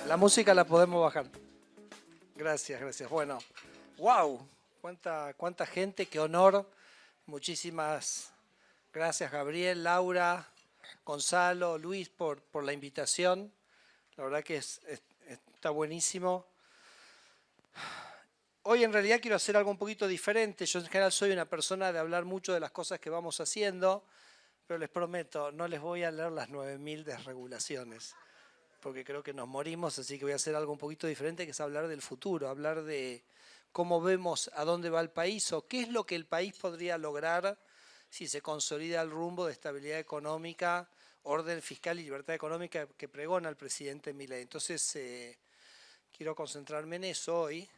La música la podemos bajar. Gracias, gracias. Bueno, wow, cuánta gente, qué honor. Muchísimas gracias, Gabriel, Laura, Gonzalo, Luis, por la invitación. La verdad que está buenísimo. Hoy en realidad quiero hacer algo un poquito diferente. Yo en general soy una persona de hablar mucho de las cosas que vamos haciendo, pero les prometo, no les voy a leer las 9000 desregulaciones, porque creo que nos morimos, así que voy a hacer algo un poquito diferente, que es hablar del futuro, hablar de cómo vemos a dónde va el país o qué es lo que el país podría lograr si se consolida el rumbo de estabilidad económica, orden fiscal y libertad económica que pregona el presidente Milei. Entonces, quiero concentrarme en eso hoy.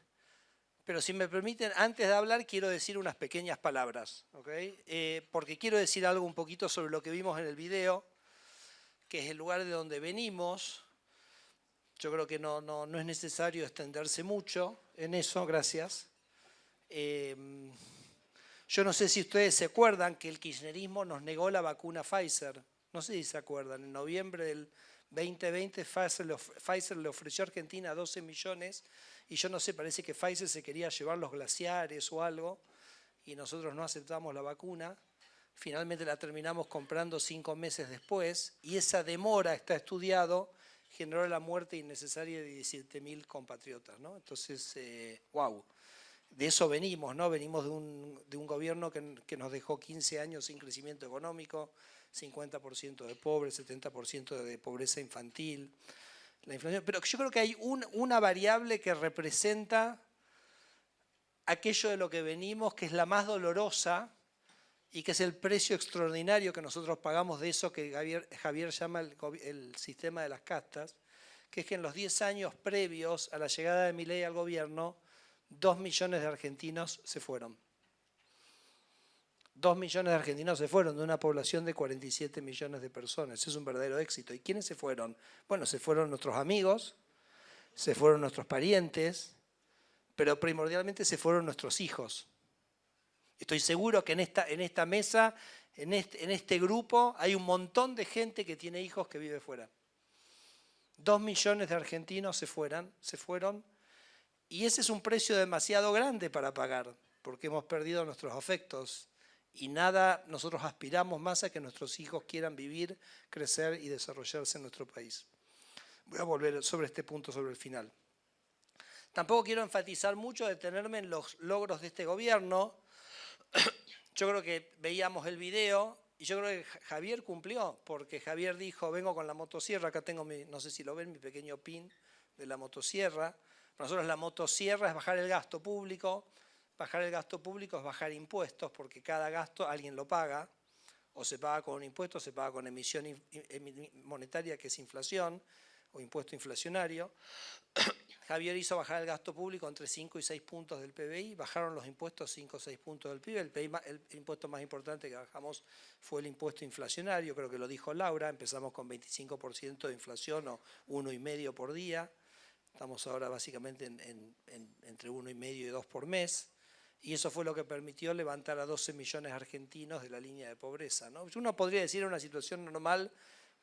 Pero si me permiten, antes de hablar quiero decir unas pequeñas palabras, ¿ok? Porque quiero decir algo un poquito sobre lo que vimos en el video, que es el lugar de donde venimos. Yo creo que no es necesario extenderse mucho en eso, gracias. Yo no sé si ustedes se acuerdan que el kirchnerismo nos negó la vacuna Pfizer. No sé si se acuerdan, en noviembre del 2020 Pfizer le ofreció a Argentina 12 millones y yo no sé, parece que Pfizer se quería llevar los glaciares o algo y nosotros no aceptamos la vacuna. Finalmente la terminamos comprando 5 meses después y esa demora, está estudiado, generó la muerte innecesaria de 17.000 compatriotas, ¿no? Entonces, wow, de eso venimos, ¿no? Venimos de un gobierno que nos dejó 15 años sin crecimiento económico, 50% de pobres, 70% de pobreza infantil, la inflación. Pero yo creo que hay una variable que representa aquello de lo que venimos, que es la más dolorosa y que es el precio extraordinario que nosotros pagamos de eso que Javier llama el sistema de las castas, que es que en los 10 años previos a la llegada de Milei al gobierno, 2 millones de argentinos se fueron. 2 millones de argentinos se fueron de una población de 47 millones de personas. Es un verdadero éxito. ¿Y quiénes se fueron? Bueno, se fueron nuestros amigos, se fueron nuestros parientes, pero primordialmente se fueron nuestros hijos. Estoy seguro que en esta mesa, en este grupo, hay un montón de gente que tiene hijos que vive fuera. 2 millones de argentinos se fueron, y ese es un precio demasiado grande para pagar, porque hemos perdido nuestros afectos, y nosotros aspiramos más a que nuestros hijos quieran vivir, crecer y desarrollarse en nuestro país. Voy a volver sobre este punto sobre el final. Tampoco quiero enfatizar mucho, detenerme en los logros de este gobierno. Yo creo que veíamos el video y yo creo que Javier cumplió, porque Javier dijo, vengo con la motosierra, acá tengo, no sé si lo ven, mi pequeño pin de la motosierra. Para nosotros la motosierra es bajar el gasto público es bajar impuestos, porque cada gasto alguien lo paga, o se paga con un impuesto, o se paga con emisión monetaria, que es inflación, o impuesto inflacionario. Javier hizo bajar el gasto público entre 5 y 6 puntos del PBI, bajaron los impuestos 5 o 6 puntos del PIB. El impuesto más importante que bajamos fue el impuesto inflacionario, creo que lo dijo Laura, empezamos con 25% de inflación o 1,5 por día, estamos ahora básicamente entre 1,5 y 2 por mes, y eso fue lo que permitió levantar a 12 millones de argentinos de la línea de pobreza, ¿no? Uno podría decir en una situación normal,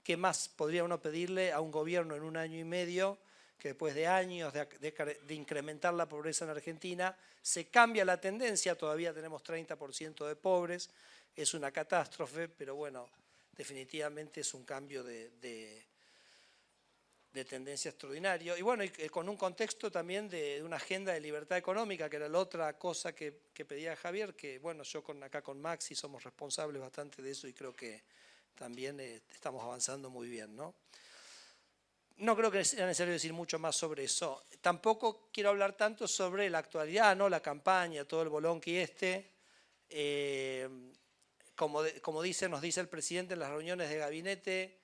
¿qué más podría uno pedirle a un gobierno en un año y medio que después de años de incrementar la pobreza en Argentina, se cambia la tendencia? Todavía tenemos 30% de pobres, es una catástrofe, pero bueno, definitivamente es un cambio de tendencia extraordinario. Y bueno, con un contexto también de una agenda de libertad económica, que era la otra cosa que pedía Javier, que bueno, yo acá con Maxi somos responsables bastante de eso y creo que también estamos avanzando muy bien, ¿no? No creo que sea necesario decir mucho más sobre eso. Tampoco quiero hablar tanto sobre la actualidad, ¿no? La campaña, todo el bolonqui como nos dice el presidente en las reuniones de gabinete,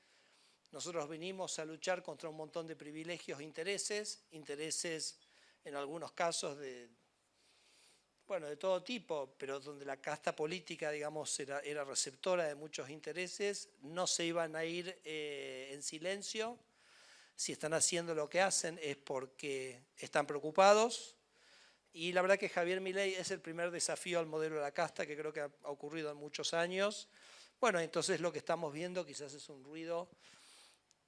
nosotros venimos a luchar contra un montón de privilegios e intereses en algunos casos de todo tipo, pero donde la casta política, digamos, era receptora de muchos intereses, no se iban a ir en silencio. Si están haciendo lo que hacen es porque están preocupados Y la verdad que Javier Milei es el primer desafío al modelo de la casta que creo que ha ocurrido en muchos años. Bueno, entonces lo que estamos viendo quizás es un ruido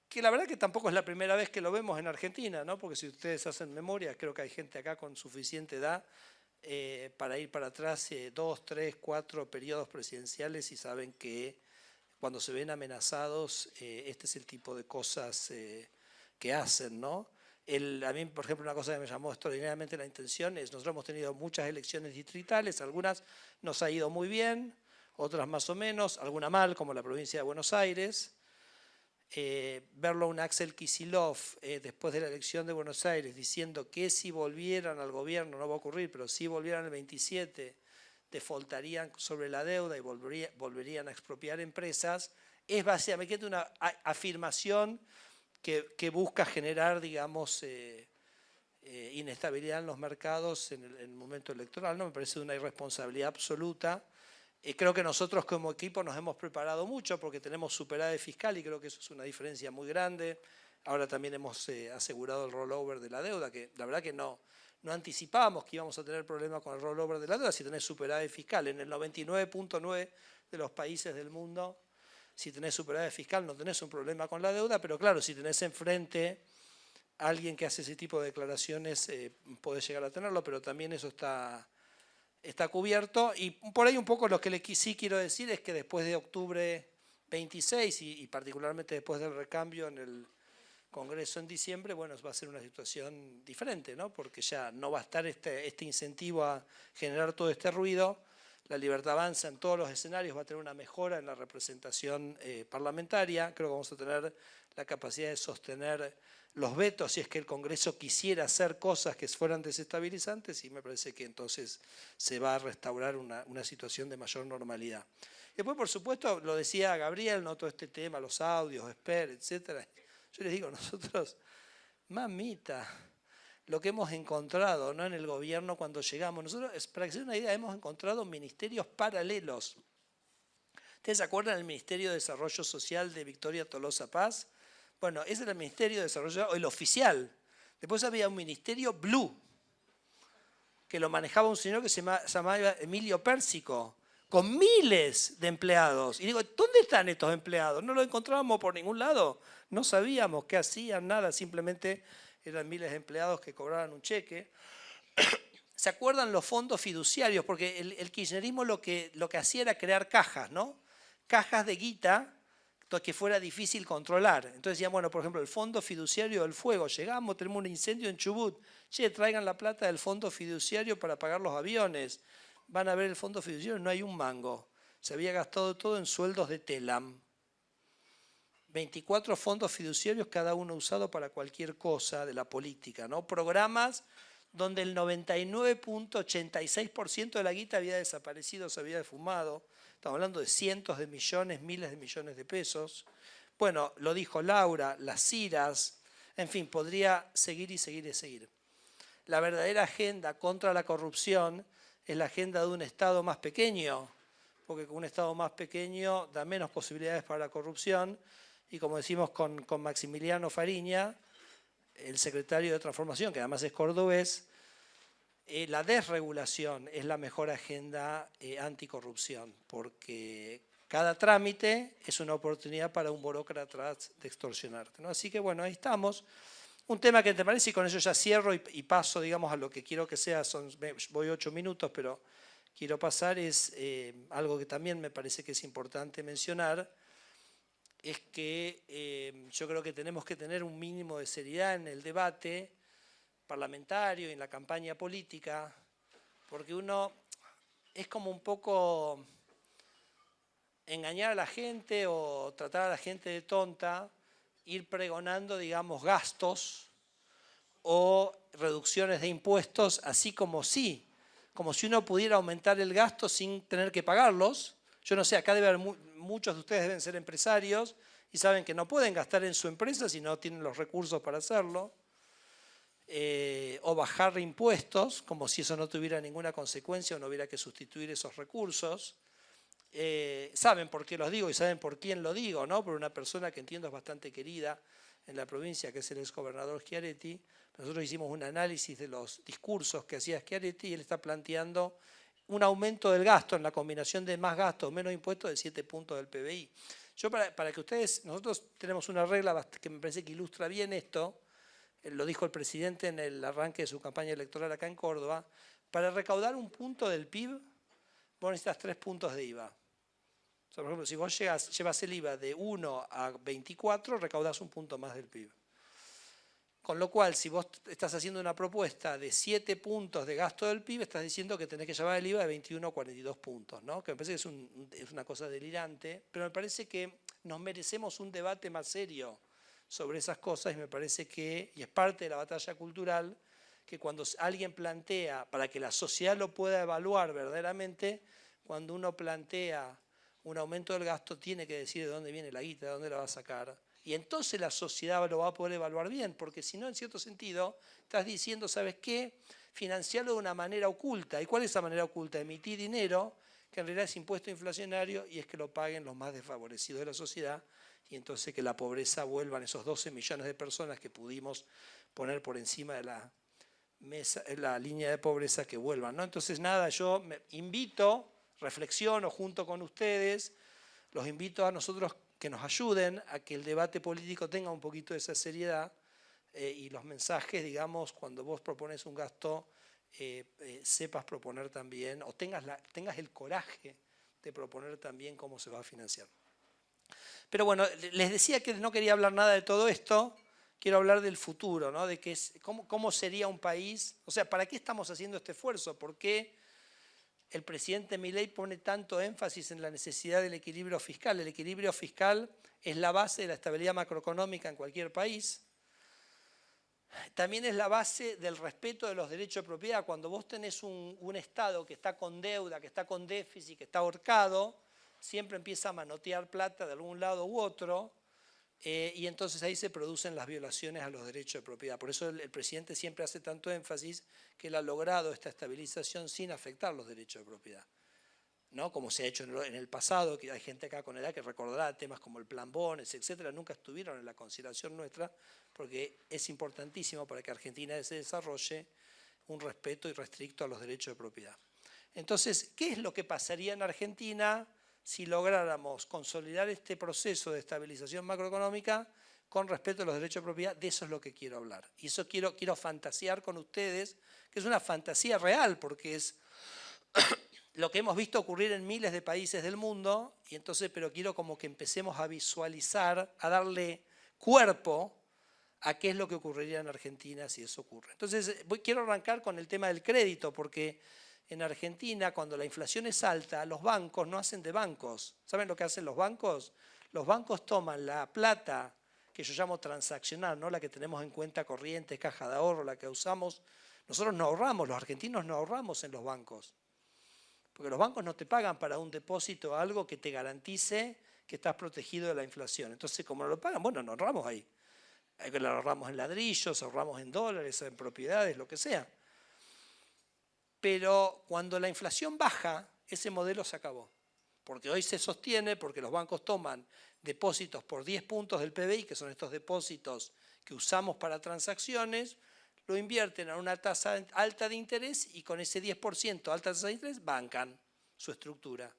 que la verdad que tampoco es la primera vez que lo vemos en Argentina, ¿no? Porque si ustedes hacen memoria, creo que hay gente acá con suficiente edad para ir para atrás 2, 3, 4 periodos presidenciales y saben que cuando se ven amenazados, este es el tipo de cosas que hacen, ¿no? A mí, por ejemplo, una cosa que me llamó extraordinariamente la atención es, nosotros hemos tenido muchas elecciones distritales, algunas nos ha ido muy bien, otras más o menos, alguna mal, como la provincia de Buenos Aires. Verlo a un Axel Kicillof después de la elección de Buenos Aires diciendo que si volvieran al gobierno, no va a ocurrir, pero si volvieran el 27, defaultarían sobre la deuda y volverían a expropiar empresas, es básicamente una afirmación que busca generar, digamos, inestabilidad en los mercados en el momento electoral, ¿no? Me parece una irresponsabilidad absoluta. Creo que nosotros como equipo nos hemos preparado mucho porque tenemos superávit fiscal y creo que eso es una diferencia muy grande. Ahora también hemos asegurado el rollover de la deuda, que la verdad que no anticipábamos que íbamos a tener problemas con el rollover de la deuda si tenés superávit fiscal. En el 99.9 de los países del mundo, si tenés superávit fiscal no tenés un problema con la deuda, pero claro, si tenés enfrente a alguien que hace ese tipo de declaraciones, podés llegar a tenerlo, pero también eso está cubierto. Y por ahí un poco lo que sí quiero decir es que después de octubre 26 y particularmente después del recambio en el Congreso en diciembre, bueno, va a ser una situación diferente, ¿no? Porque ya no va a estar este incentivo a generar todo este ruido. La Libertad Avanza en todos los escenarios va a tener una mejora en la representación parlamentaria. Creo que vamos a tener la capacidad de sostener los vetos si es que el Congreso quisiera hacer cosas que fueran desestabilizantes y me parece que entonces se va a restaurar una situación de mayor normalidad. Después, por supuesto, lo decía Gabriel, ¿no? Todo este tema, los audios, Esper, etcétera. Yo les digo, nosotros, mamita, lo que hemos encontrado, ¿no? En el gobierno cuando llegamos, nosotros, para que se den una idea, hemos encontrado ministerios paralelos. ¿Ustedes se acuerdan del Ministerio de Desarrollo Social de Victoria Tolosa Paz? Bueno, ese era el Ministerio de Desarrollo, o el oficial. Después había un Ministerio Blue, que lo manejaba un señor que se llamaba Emilio Pérsico, con miles de empleados. Y digo, ¿dónde están estos empleados? No los encontrábamos por ningún lado. No sabíamos qué hacían, nada, simplemente eran miles de empleados que cobraban un cheque. ¿Se acuerdan los fondos fiduciarios? Porque el kirchnerismo lo que hacía era crear cajas, ¿no? Cajas de guita que fuera difícil controlar. Entonces decían, bueno, por ejemplo, el fondo fiduciario del fuego. Llegamos, tenemos un incendio en Chubut. Che, traigan la plata del fondo fiduciario para pagar los aviones. Van a ver el fondo fiduciario, no hay un mango. Se había gastado todo en sueldos de Telam. 24 fondos fiduciarios, cada uno usado para cualquier cosa de la política, ¿no? Programas donde el 99.86% de la guita había desaparecido, se había esfumado. Estamos hablando de cientos de millones, miles de millones de pesos. Bueno, lo dijo Laura, las CIRAS, en fin, podría seguir y seguir y seguir. La verdadera agenda contra la corrupción es la agenda de un Estado más pequeño, porque un Estado más pequeño da menos posibilidades para la corrupción, y como decimos con Maximiliano Fariña, el secretario de Transformación, que además es cordobés, la desregulación es la mejor agenda anticorrupción, porque cada trámite es una oportunidad para un burócrata de extorsionarte, ¿no? Así que bueno, ahí estamos. Un tema que te parece, y con eso ya cierro y paso, digamos, a lo que quiero que sea, voy 8 minutos, pero quiero pasar, es algo que también me parece que es importante mencionar, es que yo creo que tenemos que tener un mínimo de seriedad en el debate parlamentario y en la campaña política, porque uno es como un poco engañar a la gente o tratar a la gente de tonta, ir pregonando, digamos, gastos o reducciones de impuestos, así como si uno pudiera aumentar el gasto sin tener que pagarlos. Yo no sé, acá debe haber muchos de ustedes deben ser empresarios y saben que no pueden gastar en su empresa si no tienen los recursos para hacerlo. O bajar impuestos, como si eso no tuviera ninguna consecuencia o no hubiera que sustituir esos recursos. Saben por qué los digo y saben por quién lo digo, ¿no? Por una persona que entiendo es bastante querida en la provincia, que es el exgobernador Schiaretti, Nosotros hicimos un análisis de los discursos que hacía Schiaretti y él está planteando un aumento del gasto en la combinación de más gastos, menos impuestos de 7 puntos del PBI. Yo para que ustedes, nosotros tenemos una regla que me parece que ilustra bien esto, lo dijo el presidente en el arranque de su campaña electoral acá en Córdoba, para recaudar un punto del PIB, vos necesitas 3 puntos de IVA. O sea, por ejemplo, si vos llevas el IVA de 1 a 24, recaudás un punto más del PIB. Con lo cual, si vos estás haciendo una propuesta de 7 puntos de gasto del PIB, estás diciendo que tenés que llevar el IVA de 21 a 42 puntos, ¿no? Que me parece que es una cosa delirante, pero me parece que nos merecemos un debate más serio sobre esas cosas y me parece que, y es parte de la batalla cultural, que cuando alguien plantea, para que la sociedad lo pueda evaluar verdaderamente, cuando uno plantea un aumento del gasto, tiene que decir de dónde viene la guita, de dónde la va a sacar. Y entonces la sociedad lo va a poder evaluar bien, porque si no, en cierto sentido, estás diciendo, ¿sabes qué? Financiarlo de una manera oculta. ¿Y cuál es esa manera oculta? Emitir dinero, que en realidad es impuesto inflacionario, y es que lo paguen los más desfavorecidos de la sociedad, y entonces que la pobreza vuelvan esos 12 millones de personas que pudimos poner por encima de la línea de pobreza, que vuelvan, ¿no? Entonces, nada, yo me invito, reflexiono junto con ustedes, los invito a nosotros que nos ayuden a que el debate político tenga un poquito de esa seriedad y los mensajes, digamos, cuando vos propones un gasto, sepas proponer también, o tengas el coraje de proponer también cómo se va a financiar. Pero bueno, les decía que no quería hablar nada de todo esto, quiero hablar del futuro, ¿no? De cómo sería un país, o sea, ¿para qué estamos haciendo este esfuerzo? ¿Por qué el presidente Milei pone tanto énfasis en la necesidad del equilibrio fiscal? El equilibrio fiscal es la base de la estabilidad macroeconómica en cualquier país. También es la base del respeto de los derechos de propiedad. Cuando vos tenés un Estado que está con deuda, que está con déficit, que está ahorcado, siempre empieza a manotear plata de algún lado u otro, y entonces ahí se producen las violaciones a los derechos de propiedad. Por eso el presidente siempre hace tanto énfasis que él ha logrado esta estabilización sin afectar los derechos de propiedad, ¿no? Como se ha hecho en el pasado, que hay gente acá con edad que recordará temas como el plan Bones, etcétera, nunca estuvieron en la consideración nuestra, porque es importantísimo para que Argentina se desarrolle un respeto irrestricto a los derechos de propiedad. Entonces, ¿qué es lo que pasaría en Argentina si lográramos consolidar este proceso de estabilización macroeconómica con respeto a los derechos de propiedad? De eso es lo que quiero hablar. Y eso quiero fantasear con ustedes, que es una fantasía real, porque es lo que hemos visto ocurrir en miles de países del mundo, y entonces, pero quiero como que empecemos a visualizar, a darle cuerpo a qué es lo que ocurriría en Argentina si eso ocurre. Entonces, quiero arrancar con el tema del crédito, porque en Argentina, cuando la inflación es alta, los bancos no hacen de bancos. ¿Saben lo que hacen los bancos? Los bancos toman la plata que yo llamo transaccional, ¿no? La que tenemos en cuenta corriente, caja de ahorro, la que usamos. Nosotros no ahorramos, los argentinos no ahorramos en los bancos. Porque los bancos no te pagan para un depósito algo que te garantice que estás protegido de la inflación. Entonces, como no lo pagan, bueno, no ahorramos ahí. Lo ahorramos en ladrillos, ahorramos en dólares, en propiedades, lo que sea. Pero cuando la inflación baja, ese modelo se acabó. Porque hoy se sostiene, porque los bancos toman depósitos por 10 puntos del PBI, que son estos depósitos que usamos para transacciones, lo invierten a una tasa alta de interés y con ese 10% alta tasa de interés bancan su estructura.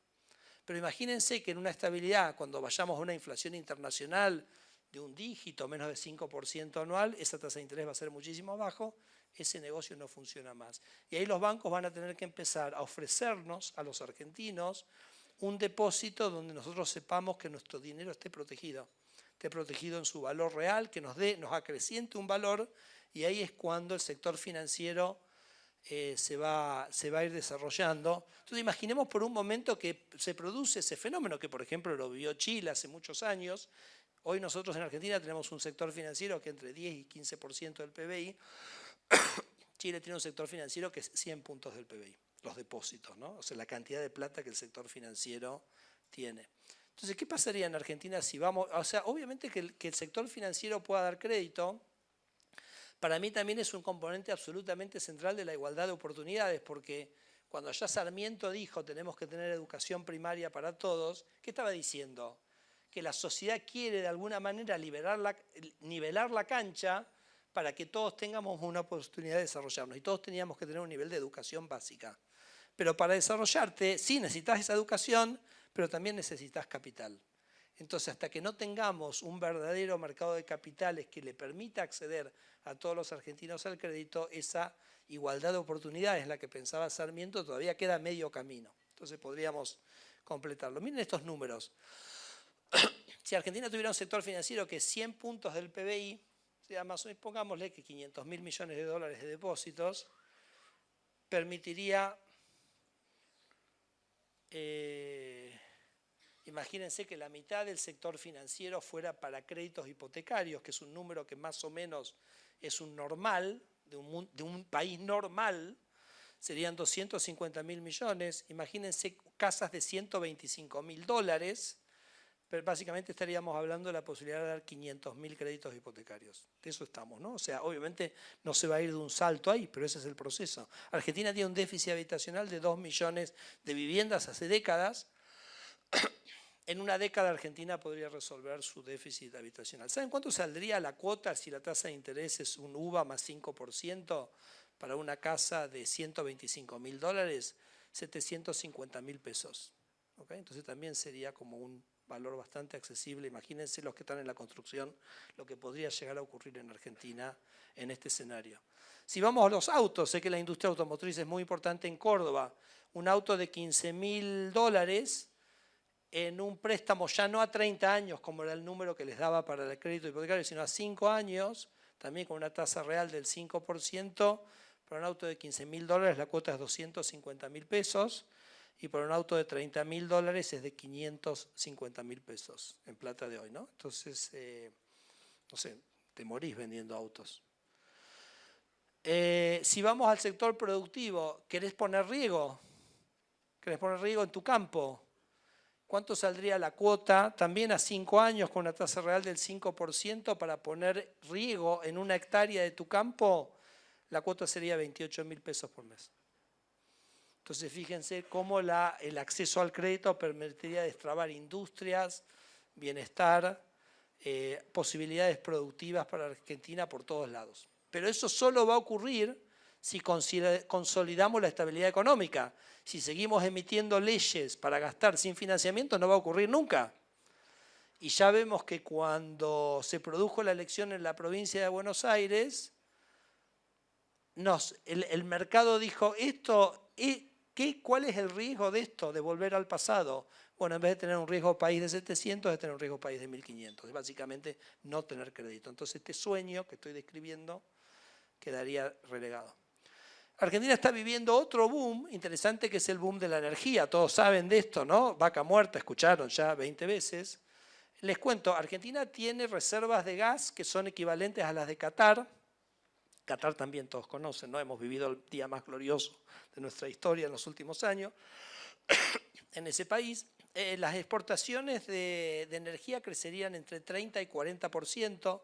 Pero imagínense que en una estabilidad, cuando vayamos a una inflación internacional de un dígito, menos de 5% anual, esa tasa de interés va a ser muchísimo abajo, ese negocio no funciona más. Y ahí los bancos van a tener que empezar a ofrecernos a los argentinos un depósito donde nosotros sepamos que nuestro dinero esté protegido en su valor real, que nos acreciente un valor, y ahí es cuando el sector financiero se va a ir desarrollando. Entonces imaginemos por un momento que se produce ese fenómeno, que por ejemplo lo vivió Chile hace muchos años. Hoy nosotros en Argentina tenemos un sector financiero que entre 10 y 15% del PBI. Chile tiene un sector financiero que es 100 puntos del PBI, los depósitos, ¿no? O sea, la cantidad de plata que el sector financiero tiene. Entonces, ¿qué pasaría en Argentina si vamos? O sea, obviamente que el sector financiero pueda dar crédito, para mí también es un componente absolutamente central de la igualdad de oportunidades, porque cuando allá Sarmiento dijo tenemos que tener educación primaria para todos, ¿qué estaba diciendo? Que la sociedad quiere de alguna manera nivelar la cancha para que todos tengamos una oportunidad de desarrollarnos y todos teníamos que tener un nivel de educación básica. Pero para desarrollarte, sí necesitas esa educación, pero también necesitas capital. Entonces, hasta que no tengamos un verdadero mercado de capitales que le permita acceder a todos los argentinos al crédito, esa igualdad de oportunidades en la que pensaba Sarmiento todavía queda medio camino. Entonces podríamos completarlo. Miren estos números. Si Argentina tuviera un sector financiero que es 100 puntos del PBI, o sea, más o menos, pongámosle que 500.000 millones de dólares de depósitos, permitiría, imagínense que la mitad del sector financiero fuera para créditos hipotecarios, que es un número que más o menos es un normal, de un país normal, serían 250.000 millones. Imagínense casas de 125.000 dólares, pero básicamente estaríamos hablando de la posibilidad de dar 500.000 créditos hipotecarios. De eso estamos, ¿no? O sea, obviamente no se va a ir de un salto ahí, pero ese es el proceso. Argentina tiene un déficit habitacional de 2 millones de viviendas hace décadas. En una década Argentina podría resolver su déficit habitacional. ¿Saben cuánto saldría la cuota si la tasa de interés es un UVA más 5% para una casa de 125.000 dólares? 750.000 pesos. ¿Okay? Entonces también sería como un valor bastante accesible. Imagínense los que están en la construcción, lo que podría llegar a ocurrir en Argentina en este escenario. Si vamos a los autos, sé que la industria automotriz es muy importante en Córdoba. Un auto de 15.000 dólares en un préstamo ya no a 30 años, como era el número que les daba para el crédito hipotecario, sino a 5 años, también con una tasa real del 5%, para un auto de 15.000 dólares la cuota es 250.000 pesos, y para un auto de 30.000 dólares es de 550.000 pesos en plata de hoy, ¿no? Entonces, no sé, te morís vendiendo autos. Si vamos al sector productivo, ¿querés poner riego? ¿Querés poner riego en tu campo? ¿Cuánto saldría la cuota? También a 5 años con una tasa real del 5% para poner riego en una hectárea de tu campo, la cuota sería 28.000 pesos por mes. Entonces fíjense cómo el acceso al crédito permitiría destrabar industrias, bienestar, posibilidades productivas para Argentina por todos lados. Pero eso solo va a ocurrir si consolidamos la estabilidad económica. Si seguimos emitiendo leyes para gastar sin financiamiento, no va a ocurrir nunca. Y ya vemos que cuando se produjo la elección en la provincia de Buenos Aires, el mercado dijo, ¿cuál es el riesgo de esto, de volver al pasado? Bueno, en vez de tener un riesgo país de 700, de tener un riesgo país de 1.500. Es básicamente no tener crédito. Entonces este sueño que estoy describiendo quedaría relegado. Argentina está viviendo otro boom interesante, que es el boom de la energía. Todos saben de esto, ¿no? Vaca muerta, escucharon ya 20 veces. Les cuento, Argentina tiene reservas de gas que son equivalentes a las de Qatar. Qatar también todos conocen, ¿no? Hemos vivido el día más glorioso de nuestra historia en los últimos años en ese país. Las exportaciones de energía crecerían entre 30 y 40%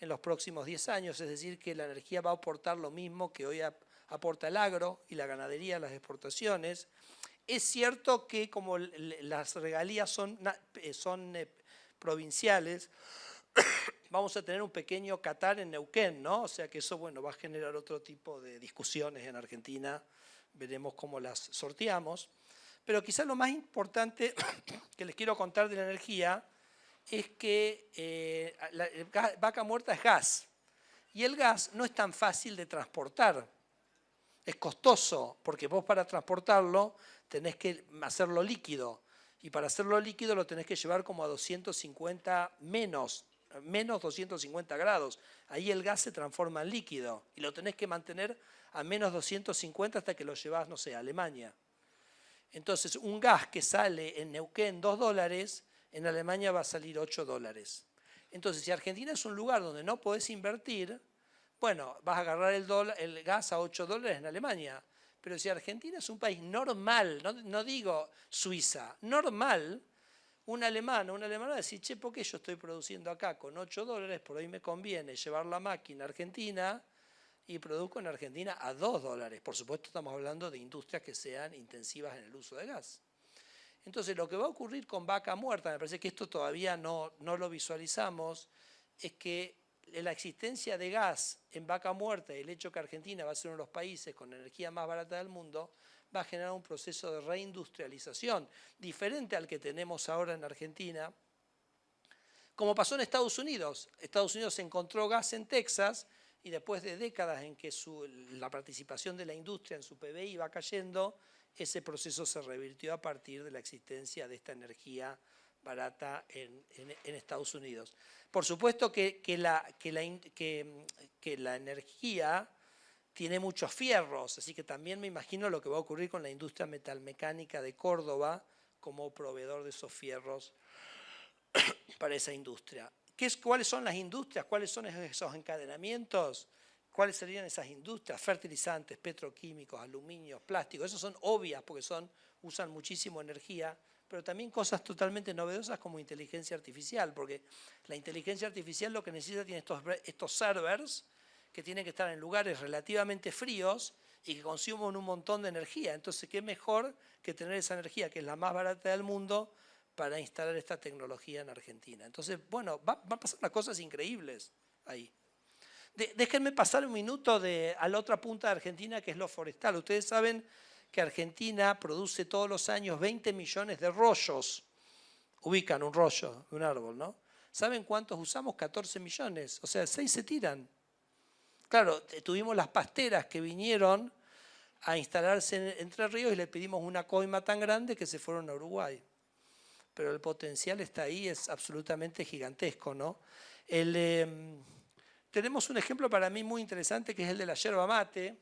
en los próximos 10 años, es decir, que la energía va a aportar lo mismo que hoy aporta el agro y la ganadería a las exportaciones. Es cierto que como las regalías son provinciales, vamos a tener un pequeño Qatar en Neuquén, ¿no? O sea que eso, bueno, va a generar otro tipo de discusiones en Argentina, veremos cómo las sorteamos. Pero quizás lo más importante que les quiero contar de la energía es que vaca muerta es gas, y el gas no es tan fácil de transportar. Es costoso, porque vos para transportarlo tenés que hacerlo líquido, y para hacerlo líquido lo tenés que llevar como a 250 menos 250 grados. Ahí el gas se transforma en líquido, y lo tenés que mantener a menos 250 hasta que lo llevás, no sé, a Alemania. Entonces, un gas que sale en Neuquén 2 dólares, en Alemania va a salir 8 dólares. Entonces, si Argentina es un lugar donde no podés invertir, bueno, vas a agarrar el gas a 8 dólares en Alemania. Pero si Argentina es un país normal, no digo Suiza, normal, un alemán va a decir, che, ¿por qué yo estoy produciendo acá con 8 dólares? Por ahí me conviene llevar la máquina a Argentina y produzco en Argentina a 2 dólares. Por supuesto, estamos hablando de industrias que sean intensivas en el uso de gas. Entonces, lo que va a ocurrir con vaca muerta, me parece que esto todavía no lo visualizamos, es que la existencia de gas en Vaca Muerta y el hecho que Argentina va a ser uno de los países con energía más barata del mundo, va a generar un proceso de reindustrialización diferente al que tenemos ahora en Argentina, como pasó en Estados Unidos. Estados Unidos encontró gas en Texas y después de décadas en que la participación de la industria en su PBI iba cayendo, ese proceso se revirtió a partir de la existencia de esta energía barata en Estados Unidos. Por supuesto que la energía tiene muchos fierros, así que también me imagino lo que va a ocurrir con la industria metalmecánica de Córdoba como proveedor de esos fierros para esa industria. ¿Cuáles son las industrias? ¿Cuáles son esos encadenamientos? ¿Cuáles serían esas industrias? Fertilizantes, petroquímicos, aluminios, plásticos. Esas son obvias porque usan muchísimo energía, pero también cosas totalmente novedosas como inteligencia artificial, porque la inteligencia artificial lo que necesita tiene estos servers que tienen que estar en lugares relativamente fríos y que consumen un montón de energía. Entonces, ¿qué mejor que tener esa energía, que es la más barata del mundo, para instalar esta tecnología en Argentina? Entonces, bueno, van a pasar unas cosas increíbles ahí. Déjenme pasar un minuto a la otra punta de Argentina, que es lo forestal. Ustedes saben que Argentina produce todos los años 20 millones de rollos. Ubican un rollo de un árbol, ¿no? ¿Saben cuántos usamos? 14 millones. O sea, 6 se tiran. Claro, tuvimos las pasteras que vinieron a instalarse en Entre Ríos y le pedimos una coima tan grande que se fueron a Uruguay. Pero el potencial está ahí, es absolutamente gigantesco, ¿no? Tenemos un ejemplo para mí muy interesante que es el de la yerba mate.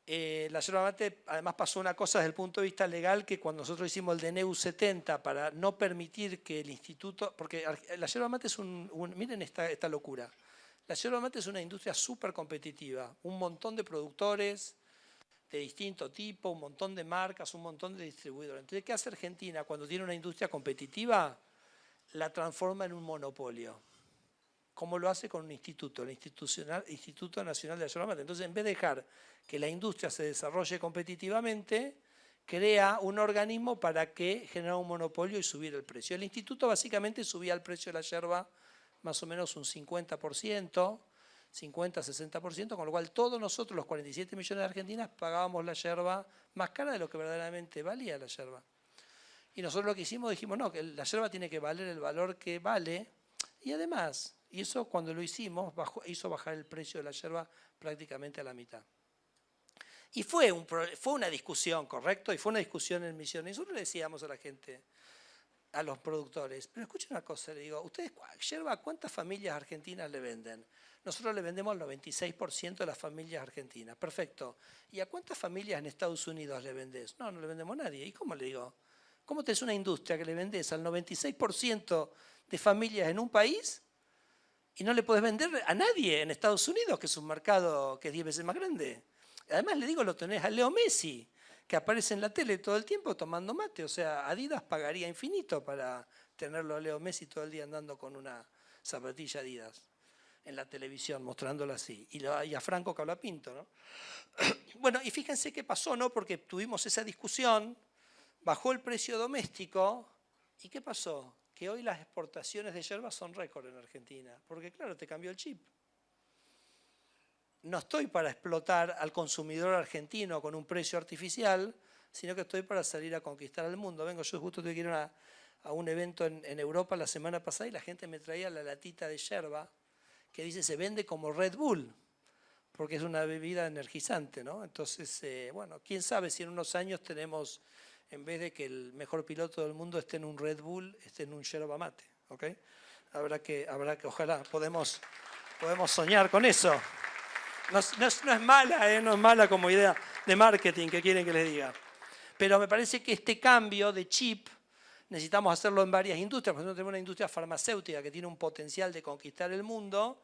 La yerba mate además pasó una cosa desde el punto de vista legal, que cuando nosotros hicimos el DNU 70 para no permitir que el instituto, porque la yerba mate es miren esta locura, la yerba mate es una industria súper competitiva, un montón de productores de distinto tipo, un montón de marcas, un montón de distribuidores. Entonces, ¿qué hace Argentina cuando tiene una industria competitiva? La transforma en un monopolio. ¿Cómo lo hace con un instituto? El Instituto Nacional de la Yerba Mate. Entonces, en vez de dejar que la industria se desarrolle competitivamente, crea un organismo para que genere un monopolio y subir el precio. El instituto básicamente subía el precio de la yerba más o menos un 50%, 50-60%, con lo cual todos nosotros, los 47 millones de argentinas, pagábamos la yerba más cara de lo que verdaderamente valía la yerba. Y nosotros lo que hicimos, dijimos, no, que la yerba tiene que valer el valor que vale, y además, y eso cuando lo hicimos, hizo bajar el precio de la yerba prácticamente a la mitad. Y fue una discusión, ¿correcto? Y fue una discusión en Misiones. Nosotros le decíamos a la gente, a los productores, pero escuchen una cosa, le digo, ustedes, yerba, ¿cuántas familias argentinas le venden? Nosotros le vendemos al 96% de las familias argentinas, perfecto. ¿Y a cuántas familias en Estados Unidos le vendés? No, no le vendemos a nadie. ¿Y cómo le digo? ¿Cómo tenés una industria que le vendés al 96% de familias en un país y no le podés vender a nadie en Estados Unidos, que es un mercado que es 10 veces más grande? Además, le digo, lo tenés a Leo Messi, que aparece en la tele todo el tiempo tomando mate. O sea, Adidas pagaría infinito para tenerlo a Leo Messi todo el día andando con una zapatilla Adidas en la televisión, mostrándolo así. Y a Franco Colapinto, ¿no? Bueno, y fíjense qué pasó, ¿no? Porque tuvimos esa discusión, bajó el precio doméstico, ¿y qué pasó? Que hoy las exportaciones de yerba son récord en Argentina, porque claro, te cambió el chip. No estoy para explotar al consumidor argentino con un precio artificial, sino que estoy para salir a conquistar el mundo. Yo justo tuve que ir a un evento en Europa la semana pasada y la gente me traía la latita de yerba que dice se vende como Red Bull, porque es una bebida energizante, ¿no? Entonces, bueno, quién sabe si en unos años tenemos, en vez de que el mejor piloto del mundo esté en un Red Bull, esté en un yerba mate, ¿ok? Ojalá podemos soñar con eso. No es mala, no es mala como idea de marketing que quieren que les diga. Pero me parece que este cambio de chip necesitamos hacerlo en varias industrias. Por ejemplo, tenemos una industria farmacéutica que tiene un potencial de conquistar el mundo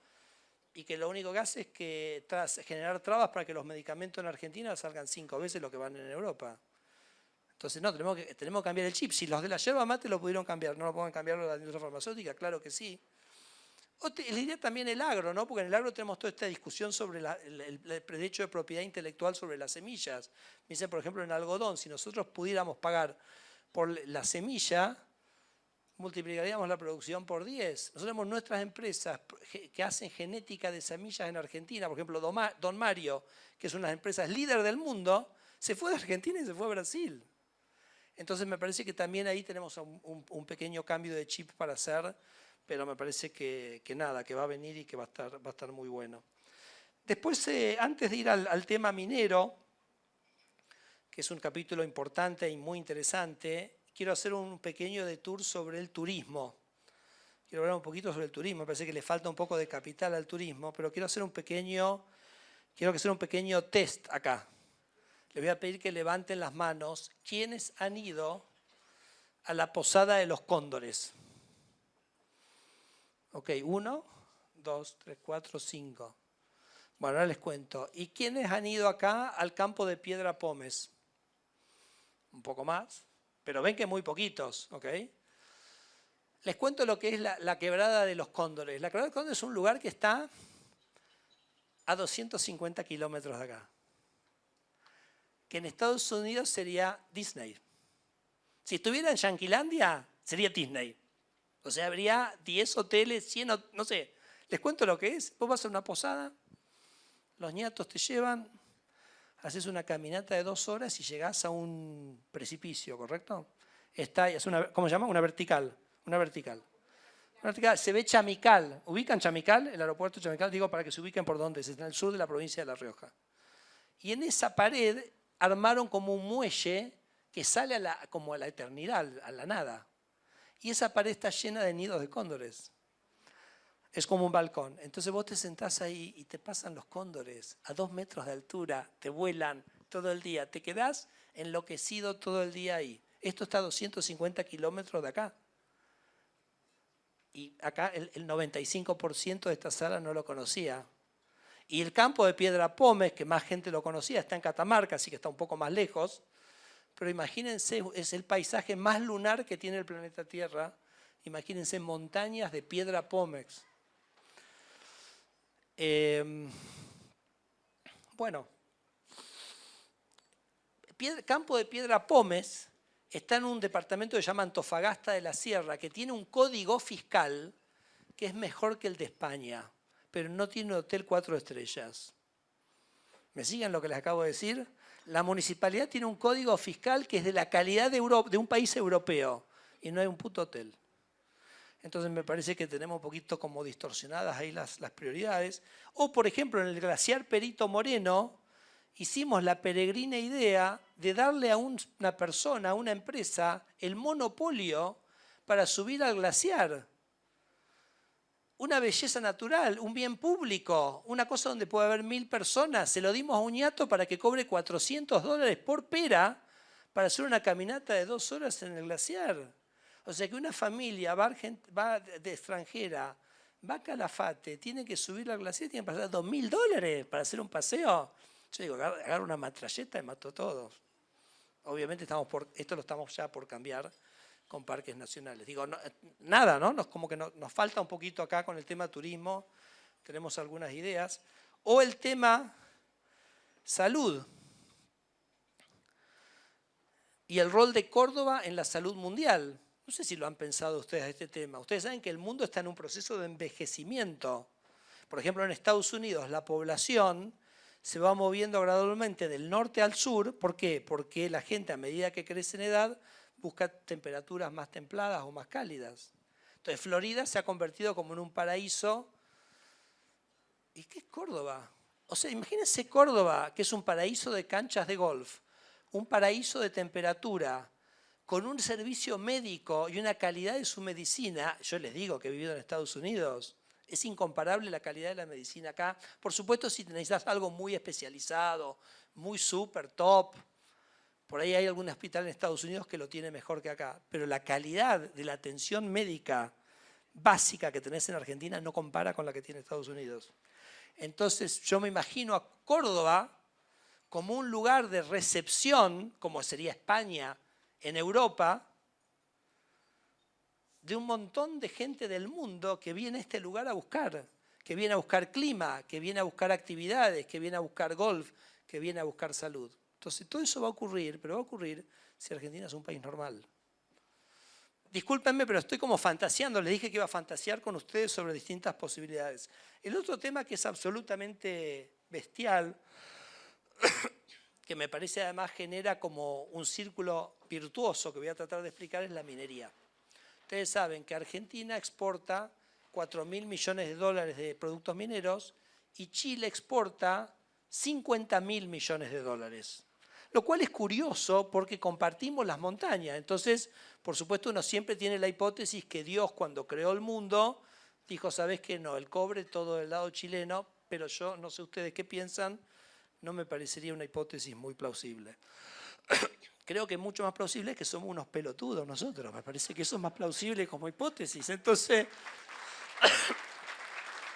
y que lo único que hace es que generar trabas para que los medicamentos en Argentina salgan 5 veces lo que van en Europa. Entonces, no, tenemos que cambiar el chip. Si los de la yerba mate lo pudieron cambiar, ¿no lo pueden cambiar los de la industria farmacéutica? Claro que sí. Les diría también el agro, ¿no? Porque en el agro tenemos toda esta discusión sobre el derecho de propiedad intelectual sobre las semillas. Me dicen, por ejemplo, en algodón, si nosotros pudiéramos pagar por la semilla, multiplicaríamos la producción por 10. Nosotros tenemos nuestras empresas que hacen genética de semillas en Argentina. Por ejemplo, Don Mario, que es una de las empresas líder del mundo, se fue de Argentina y se fue a Brasil. Entonces me parece que también ahí tenemos un pequeño cambio de chip para hacer, pero me parece que nada, que va a venir y que va a estar muy bueno. Después, antes de ir al tema minero, que es un capítulo importante y muy interesante, quiero hacer un pequeño detour sobre el turismo. Quiero hablar un poquito sobre el turismo, me parece que le falta un poco de capital al turismo, pero quiero hacer un pequeño test acá. Les voy a pedir que levanten las manos. ¿Quiénes han ido a la Posada de los Cóndores? Ok, 1, 2, 3, 4, 5. Bueno, ahora les cuento. ¿Y quiénes han ido acá al campo de Piedra Pómez? Un poco más, pero ven que muy poquitos, ¿ok? Les cuento lo que es la Quebrada de los Cóndores. La Quebrada de los Cóndores es un lugar que está a 250 kilómetros de acá, que en Estados Unidos sería Disney. Si estuviera en Yanquilandia, sería Disney. O sea, habría 10 hoteles, 100, no sé. Les cuento lo que es. Vos vas a una posada, los ñatos te llevan, haces una caminata de 2 horas y llegás a un precipicio, ¿correcto? Es una, ¿cómo se llama? Una vertical. Una vertical. Una vertical. Se ve Chamical. ¿Ubican Chamical? El aeropuerto de Chamical, digo, para que se ubiquen por dónde es. Está en el sur de la provincia de La Rioja. Y en esa pared armaron como un muelle que sale como a la eternidad, a la nada. Y esa pared está llena de nidos de cóndores. Es como un balcón. Entonces vos te sentás ahí y te pasan los cóndores a 2 metros de altura, te vuelan todo el día, te quedás enloquecido todo el día ahí. Esto está a 250 kilómetros de acá. Y acá el 95% de esta sala no lo conocía. Y el campo de Piedra Pómez, que más gente lo conocía, está en Catamarca, así que está un poco más lejos. Pero imagínense, es el paisaje más lunar que tiene el planeta Tierra. Imagínense montañas de Piedra Pómez. Bueno, campo de Piedra Pómez está en un departamento que se llama Antofagasta de la Sierra, que tiene un código fiscal que es mejor que el de España, pero no tiene un hotel 4 estrellas. ¿Me siguen lo que les acabo de decir? La municipalidad tiene un código fiscal que es de la calidad de un país europeo y no hay un puto hotel. Entonces me parece que tenemos un poquito como distorsionadas ahí las prioridades. O, por ejemplo, en el glaciar Perito Moreno, hicimos la peregrina idea de darle a una persona, a una empresa, el monopolio para subir al glaciar. Una belleza natural, un bien público, una cosa donde puede haber 1000 personas. Se lo dimos a un ñato para que cobre $400 por pera para hacer una caminata de 2 horas en el glaciar. O sea que una familia va de extranjera, va a Calafate, tiene que subir al glaciar, tiene que pasar $2000 para hacer un paseo. Yo digo, agarro una matralleta y mato a todos. Obviamente esto lo estamos ya por cambiar con parques nacionales. Digo, nada, ¿no? Como que nos falta un poquito acá con el tema turismo, tenemos algunas ideas. O el tema salud y el rol de Córdoba en la salud mundial. No sé si lo han pensado ustedes este tema. Ustedes saben que el mundo está en un proceso de envejecimiento. Por ejemplo, en Estados Unidos la población se va moviendo gradualmente del norte al sur. ¿Por qué? Porque la gente a medida que crece en edad busca temperaturas más templadas o más cálidas. Entonces Florida se ha convertido como en un paraíso. ¿Y qué es Córdoba? O sea, imagínense Córdoba, que es un paraíso de canchas de golf, un paraíso de temperatura, con un servicio médico y una calidad de su medicina. Yo les digo que he vivido en Estados Unidos. Es incomparable la calidad de la medicina acá. Por supuesto, si necesitas algo muy especializado, muy súper top, por ahí hay algún hospital en Estados Unidos que lo tiene mejor que acá. Pero la calidad de la atención médica básica que tenés en Argentina no compara con la que tiene Estados Unidos. Entonces yo me imagino a Córdoba como un lugar de recepción, como sería España en Europa, de un montón de gente del mundo que viene a este lugar a buscar, que viene a buscar clima, que viene a buscar actividades, que viene a buscar golf, que viene a buscar salud. Entonces todo eso va a ocurrir, pero va a ocurrir si Argentina es un país normal. discúlpenme, pero estoy como fantaseando. Les dije que iba a fantasear con ustedes sobre distintas posibilidades. El otro tema que es absolutamente bestial, que me parece además genera como un círculo virtuoso que voy a tratar de explicar, es la minería. Ustedes saben que Argentina exporta 4.000 millones de dólares de productos mineros y Chile exporta 50.000 millones de dólares. Lo cual es curioso porque compartimos las montañas. Entonces, por supuesto, uno siempre tiene la hipótesis que Dios, cuando creó el mundo, dijo, ¿sabés qué? No, el cobre todo del lado chileno, pero yo, no sé ustedes qué piensan, no me parecería una hipótesis muy plausible. Creo que es mucho más plausible que somos unos pelotudos nosotros. Me parece que eso es más plausible como hipótesis. Entonces,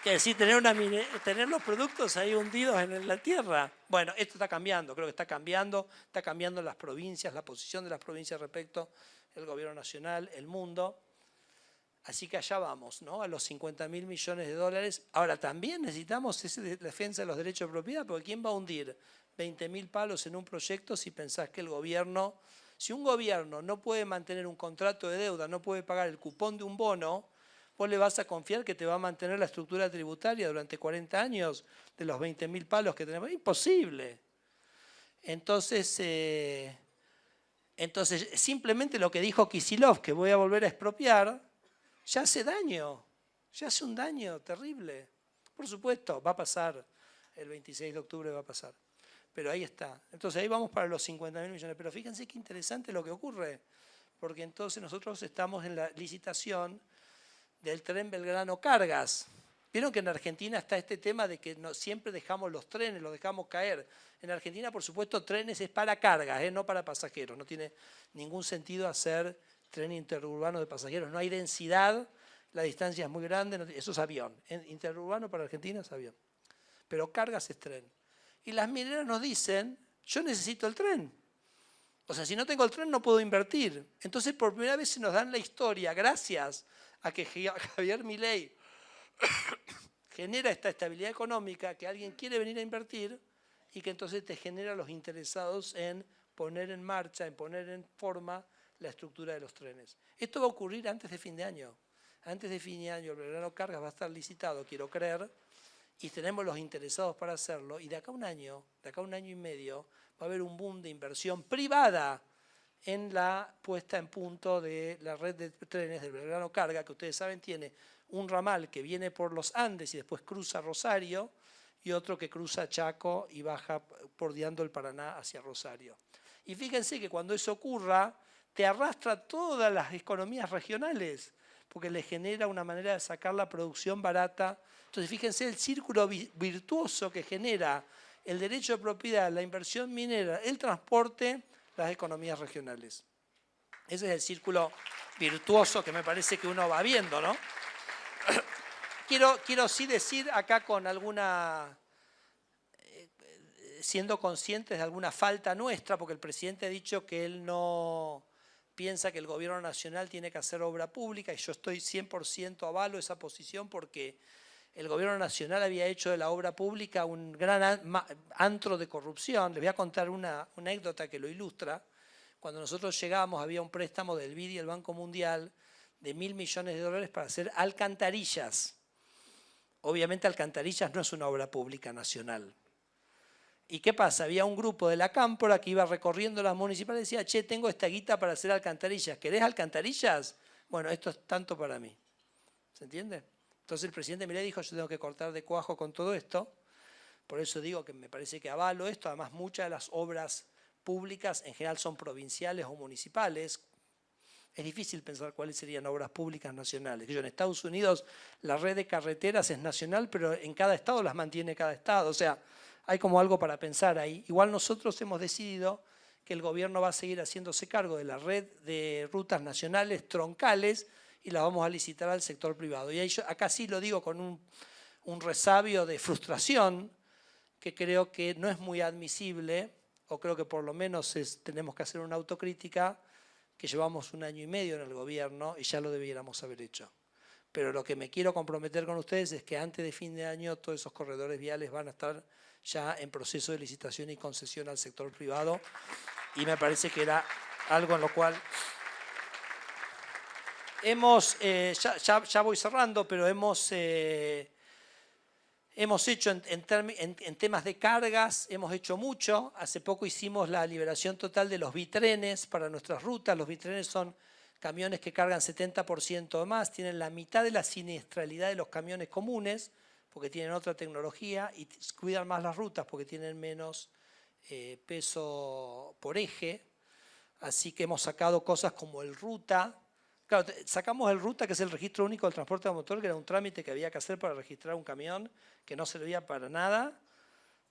que decir, tener los productos ahí hundidos en la tierra. Bueno, esto está cambiando, creo que está cambiando en las provincias, la posición de las provincias respecto al gobierno nacional, el mundo. Así que allá vamos, ¿no? A los 50.000 millones de dólares. Ahora, también necesitamos esa defensa de los derechos de propiedad, porque ¿quién va a hundir 20.000 palos en un proyecto si pensás que el gobierno, si un gobierno no puede mantener un contrato de deuda, no puede pagar el cupón de un bono, vos le vas a confiar que te va a mantener la estructura tributaria durante 40 años de los 20.000 palos que tenemos? Imposible. Entonces, simplemente lo que dijo Kicillof, que voy a volver a expropiar, ya hace daño, ya hace un daño terrible. Por supuesto, va a pasar, el 26 de octubre va a pasar. Pero ahí está. Entonces ahí vamos para los 50.000 millones. Pero fíjense qué interesante lo que ocurre, porque entonces nosotros estamos en la licitación del tren Belgrano Cargas. Vieron que en Argentina está este tema de que siempre dejamos los trenes, los dejamos caer. En Argentina, por supuesto, trenes es para cargas, no para pasajeros. No tiene ningún sentido hacer tren interurbano de pasajeros. No hay densidad, la distancia es muy grande, eso es avión. Interurbano para Argentina es avión. Pero cargas es tren. Y las mineras nos dicen, yo necesito el tren. O sea, si no tengo el tren no puedo invertir. Entonces, por primera vez se nos dan la historia, gracias a que Javier Milei genera esta estabilidad económica, que alguien quiere venir a invertir y que entonces te genera los interesados en poner en marcha, en poner en forma la estructura de los trenes. Esto va a ocurrir antes de fin de año. Antes de fin de año el Belgrano Cargas va a estar licitado, quiero creer, y tenemos los interesados para hacerlo, y de acá a un año y medio, va a haber un boom de inversión privada en la puesta en punto de la red de trenes del Belgrano Carga, que ustedes saben tiene un ramal que viene por los Andes y después cruza Rosario, y otro que cruza Chaco y baja bordeando el Paraná hacia Rosario. Y fíjense que cuando eso ocurra, te arrastra todas las economías regionales, porque le genera una manera de sacar la producción barata. Entonces fíjense el círculo virtuoso que genera el derecho de propiedad, la inversión minera, el transporte, las economías regionales. Ese es el círculo virtuoso que me parece que uno va viendo, ¿no? Quiero sí decir acá con alguna, siendo conscientes de alguna falta nuestra, porque el presidente ha dicho que él no piensa que el gobierno nacional tiene que hacer obra pública, y yo estoy 100% avalo esa posición, porque el gobierno nacional había hecho de la obra pública un gran antro de corrupción. Les voy a contar una anécdota que lo ilustra. Cuando nosotros llegamos había un préstamo del BID y el Banco Mundial de 1.000 millones de dólares para hacer alcantarillas. Obviamente alcantarillas no es una obra pública nacional. ¿Y qué pasa? Había un grupo de la Cámpora que iba recorriendo las municipales y decía, che, tengo esta guita para hacer alcantarillas. ¿Querés alcantarillas? Bueno, esto es tanto para mí. ¿Se entiende? Entonces el presidente Milei dijo, yo tengo que cortar de cuajo con todo esto. Por eso digo que me parece que avalo esto. Además, muchas de las obras públicas en general son provinciales o municipales. Es difícil pensar cuáles serían obras públicas nacionales. En Estados Unidos la red de carreteras es nacional, pero en cada estado las mantiene cada estado. O sea, hay como algo para pensar ahí. Igual nosotros hemos decidido que el gobierno va a seguir haciéndose cargo de la red de rutas nacionales troncales y las vamos a licitar al sector privado. Y ahí acá sí lo digo con un resabio de frustración, que creo que no es muy admisible, o creo que por lo menos tenemos que hacer una autocrítica, que llevamos 1 año y medio en el gobierno y ya lo debiéramos haber hecho. Pero lo que me quiero comprometer con ustedes es que antes de fin de año todos esos corredores viales van a estar ya en proceso de licitación y concesión al sector privado, y me parece que era algo en lo cual ya voy cerrando, pero hemos hecho en temas de cargas, hemos hecho mucho. Hace poco hicimos la liberación total de los bitrenes para nuestras rutas. Los bitrenes son camiones que cargan 70% o más, tienen la mitad de la siniestralidad de los camiones comunes, porque tienen otra tecnología, y cuidan más las rutas porque tienen menos peso por eje. Así que hemos sacado cosas como el Ruta. Claro, sacamos el Ruta, que es el registro único del transporte de motor, que era un trámite que había que hacer para registrar un camión, que no servía para nada.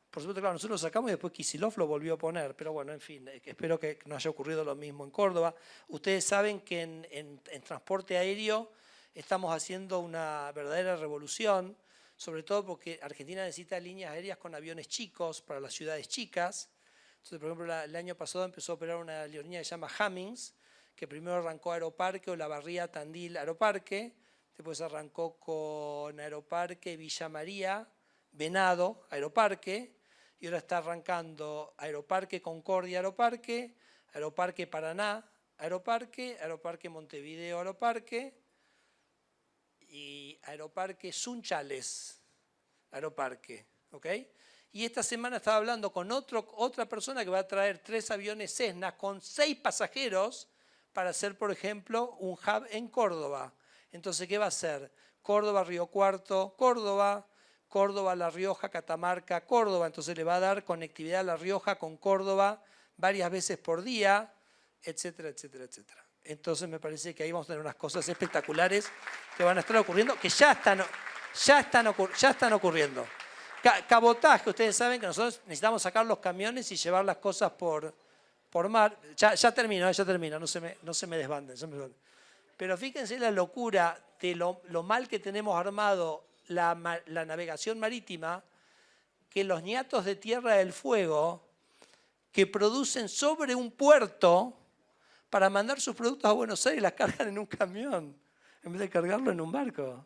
Por supuesto, claro, nosotros lo sacamos y después Kicillof lo volvió a poner, pero bueno, en fin, espero que no haya ocurrido lo mismo en Córdoba. Ustedes saben que en transporte aéreo estamos haciendo una verdadera revolución, sobre todo porque Argentina necesita líneas aéreas con aviones chicos para las ciudades chicas. Entonces, por ejemplo, el año pasado empezó a operar una aerolínea que se llama Cummings, que primero arrancó Aeroparque o Olavarría Tandil Aeroparque, después arrancó con Aeroparque Villa María, Venado Aeroparque, y ahora está arrancando Aeroparque Concordia Aeroparque, Aeroparque Paraná Aeroparque, Aeroparque Montevideo Aeroparque y Aeroparque Sunchales Aeroparque, ¿ok? Y esta semana estaba hablando con otra persona que va a traer 3 aviones Cessna con 6 pasajeros para hacer, por ejemplo, un hub en Córdoba. Entonces, ¿qué va a hacer? Córdoba, Río Cuarto, Córdoba, Córdoba, La Rioja, Catamarca, Córdoba. Entonces le va a dar conectividad a La Rioja con Córdoba varias veces por día, etcétera, etcétera, etcétera. Entonces me parece que ahí vamos a tener unas cosas espectaculares que van a estar ocurriendo, que ya están ocurriendo. Cabotaje, ustedes saben que nosotros necesitamos sacar los camiones y llevar las cosas por mar. Ya termino, no se me desbanden. Pero fíjense la locura de lo mal que tenemos armado la navegación marítima, que los ñatos de Tierra del Fuego, que producen sobre un puerto para mandar sus productos a Buenos Aires, las cargan en un camión, en vez de cargarlo en un barco.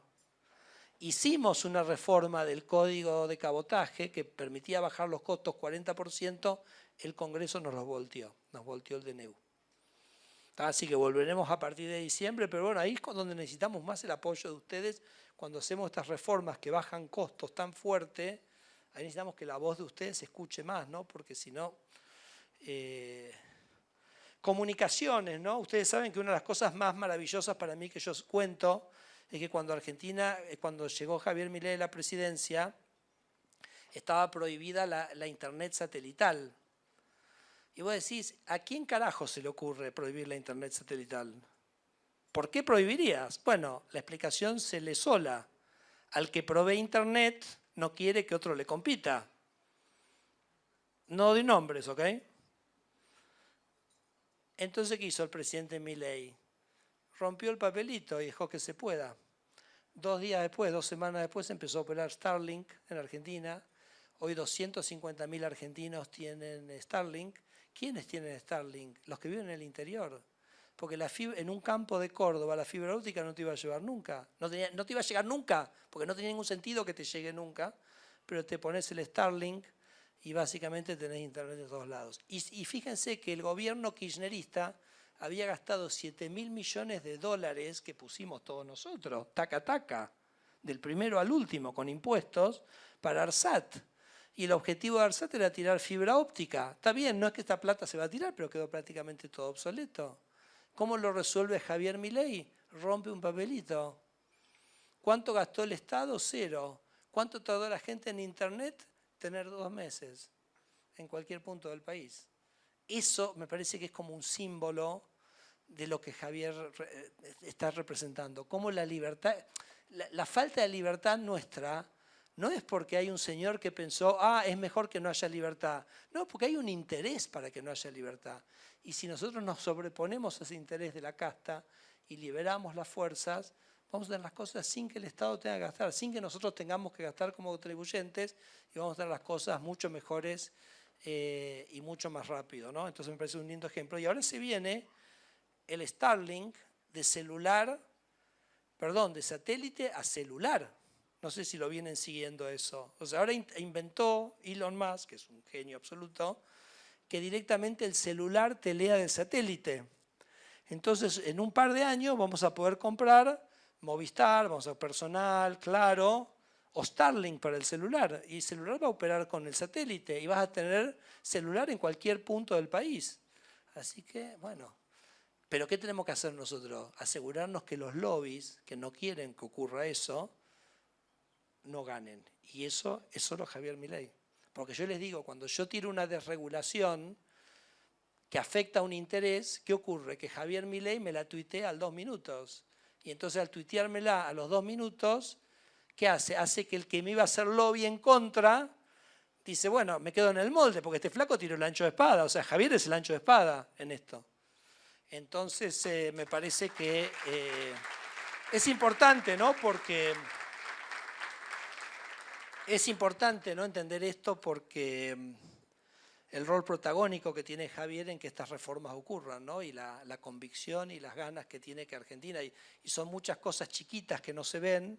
Hicimos una reforma del Código de Cabotaje que permitía bajar los costos 40%, el Congreso nos volteó el DNU. Así que volveremos a partir de diciembre, pero bueno, ahí es donde necesitamos más el apoyo de ustedes. Cuando hacemos estas reformas que bajan costos tan fuerte, ahí necesitamos que la voz de ustedes se escuche más, ¿no? Porque si no... Comunicaciones, ¿no? Ustedes saben que una de las cosas más maravillosas para mí que yo cuento es que cuando cuando llegó Javier Milei a la presidencia, estaba prohibida la internet satelital. Y vos decís, ¿a quién carajo se le ocurre prohibir la internet satelital? ¿Por qué prohibirías? Bueno, la explicación se le sola. Al que provee internet no quiere que otro le compita. No doy nombres, ¿ok? Entonces, ¿qué hizo el presidente Milei? Rompió el papelito y dejó que se pueda. 2 semanas después, empezó a operar Starlink en Argentina. Hoy 250.000 argentinos tienen Starlink. ¿Quiénes tienen Starlink? Los que viven en el interior. Porque en un campo de Córdoba la fibra óptica no te iba a llevar nunca. No te iba a llegar nunca, porque no tenía ningún sentido que te llegue nunca. Pero te pones el Starlink y básicamente tenés internet de todos lados. Y fíjense que el gobierno kirchnerista había gastado 7.000 millones de dólares que pusimos todos nosotros, taca, del primero al último, con impuestos, para ARSAT. Y el objetivo de ARSAT era tirar fibra óptica. Está bien, no es que esta plata se va a tirar, pero quedó prácticamente todo obsoleto. ¿Cómo lo resuelve Javier Milei? Rompe un papelito. ¿Cuánto gastó el Estado? 0. ¿Cuánto tardó la gente en internet? Tener 2 meses en cualquier punto del país. Eso me parece que es como un símbolo de lo que Javier está representando. Como la libertad, la falta de libertad nuestra no es porque hay un señor que pensó, es mejor que no haya libertad. No, porque hay un interés para que no haya libertad. Y si nosotros nos sobreponemos a ese interés de la casta y liberamos las fuerzas, vamos a tener las cosas sin que el Estado tenga que gastar, sin que nosotros tengamos que gastar como contribuyentes, y vamos a tener las cosas mucho mejores y mucho más rápido, ¿no? Entonces me parece un lindo ejemplo. Y ahora se viene el Starlink de satélite a celular. No sé si lo vienen siguiendo eso. O sea, ahora inventó Elon Musk, que es un genio absoluto, que directamente el celular te lea del satélite. Entonces, en un par de años vamos a poder comprar Movistar, vamos a Personal, Claro o Starlink para el celular. Y el celular va a operar con el satélite y vas a tener celular en cualquier punto del país. Así que, bueno. Pero ¿qué tenemos que hacer nosotros? Asegurarnos que los lobbies que no quieren que ocurra eso, no ganen. Y eso es solo Javier Milei. Porque yo les digo, cuando yo tiro una desregulación que afecta a un interés, ¿qué ocurre? Que Javier Milei me la tuitea a los 2 minutos. Y entonces al tuiteármela a los 2 minutos, ¿qué hace? Hace que el que me iba a hacer lobby en contra, dice, bueno, me quedo en el molde, porque este flaco tiró el ancho de espada. O sea, Javier es el ancho de espada en esto. Entonces me parece que es importante, ¿no? Porque es importante, ¿no?, entender esto porque el rol protagónico que tiene Javier en que estas reformas ocurran, ¿no? Y la convicción y las ganas que tiene que Argentina, y son muchas cosas chiquitas que no se ven,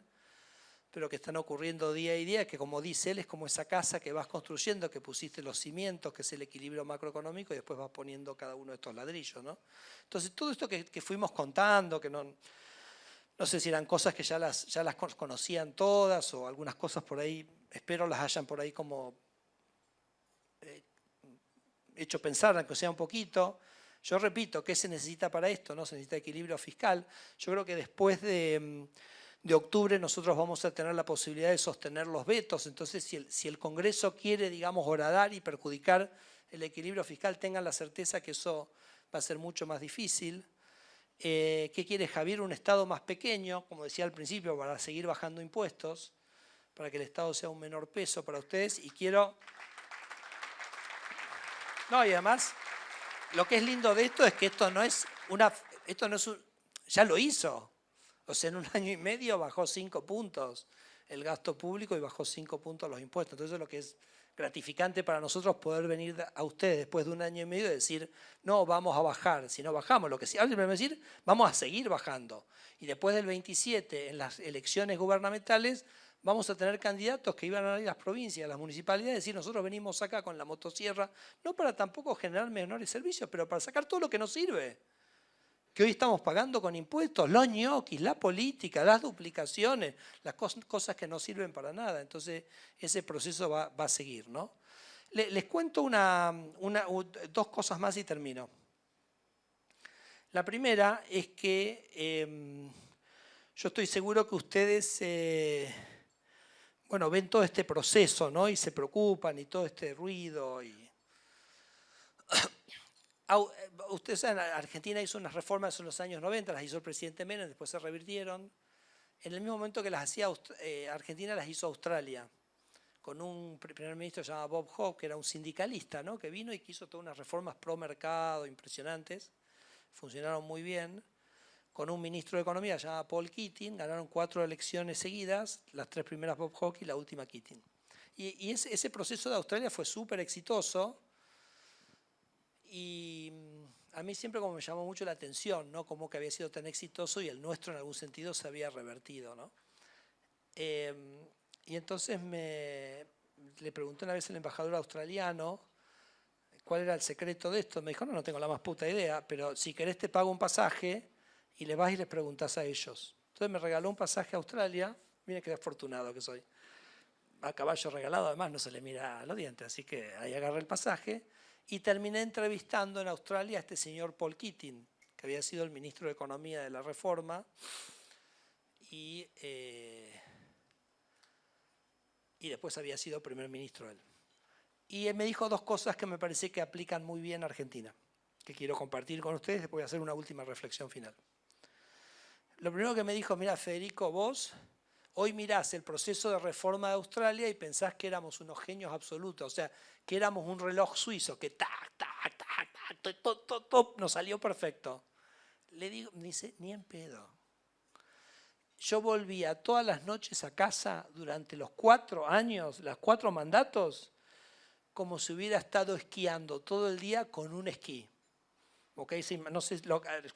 pero que están ocurriendo día a día, que como dice él, es como esa casa que vas construyendo, que pusiste los cimientos, que es el equilibrio macroeconómico, y después vas poniendo cada uno de estos ladrillos, ¿no? Entonces, todo esto que fuimos contando, que no sé si eran cosas que ya las conocían todas, o algunas cosas por ahí, espero las hayan por ahí como hecho pensar, aunque sea un poquito. Yo repito, ¿qué se necesita para esto? ¿No? Se necesita equilibrio fiscal. Yo creo que después de octubre nosotros vamos a tener la posibilidad de sostener los vetos. Entonces, si el Congreso quiere, digamos, horadar y perjudicar el equilibrio fiscal, tengan la certeza que eso va a ser mucho más difícil. ¿Qué quiere Javier? Un Estado más pequeño, como decía al principio, para seguir bajando impuestos, para que el Estado sea un menor peso para ustedes. Y quiero... No, y además, lo que es lindo de esto es que esto no es ya lo hizo. O sea, en un año y medio bajó 5 puntos el gasto público y bajó 5 puntos los impuestos. Entonces, lo que es gratificante para nosotros poder venir a ustedes después de un año y medio y decir, no, vamos a bajar, si no bajamos, lo que sí, hablen decir, vamos a seguir bajando. Y después del 27, en las elecciones gubernamentales, vamos a tener candidatos que iban a ir a las provincias, a las municipalidades, y decir, nosotros venimos acá con la motosierra, no para tampoco generar menores servicios, pero para sacar todo lo que nos sirve, que hoy estamos pagando con impuestos, los ñoquis, la política, las duplicaciones, las cosas que no sirven para nada. Entonces, ese proceso va a seguir, ¿no? Les cuento dos cosas más y termino. La primera es que yo estoy seguro que ustedes bueno, ven todo este proceso, ¿no? Y se preocupan y todo este ruido. Ustedes saben, Argentina hizo unas reformas en los años 90, las hizo el presidente Menem, después se revirtieron. En el mismo momento que las hacía Argentina, las hizo Australia, con un primer ministro llamado Bob Hawke, que era un sindicalista, ¿no?, que vino y que hizo todas unas reformas pro mercado impresionantes, funcionaron muy bien, con un ministro de Economía llamado Paul Keating, ganaron 4 elecciones seguidas, las 3 primeras Bob Hawke y la última Keating. Y ese proceso de Australia fue súper exitoso, y a mí siempre como me llamó mucho la atención, ¿no?, cómo que había sido tan exitoso y el nuestro en algún sentido se había revertido, ¿no? Y entonces le pregunté una vez al embajador australiano cuál era el secreto de esto. Me dijo, no tengo la más puta idea, pero si querés te pago un pasaje y le vas y les preguntás a ellos. Entonces me regaló un pasaje a Australia. Miren qué afortunado que soy. A caballo regalado además no se le mira a los dientes, así que ahí agarré el pasaje y terminé entrevistando en Australia a este señor Paul Keating, que había sido el ministro de Economía de la Reforma y después había sido primer ministro él. Y él me dijo 2 cosas que me parece que aplican muy bien a Argentina, que quiero compartir con ustedes, después voy a hacer una última reflexión final. Lo primero que me dijo, mira Federico, vos hoy mirás el proceso de reforma de Australia y pensás que éramos unos genios absolutos, o sea, que éramos un reloj suizo, que tac, tac, tac, tac, top, nos salió perfecto. Le digo, me dice, ni en pedo. Yo volvía todas las noches a casa durante los 4 años, los 4 mandatos, como si hubiera estado esquiando todo el día con un esquí. ¿Okay? No sé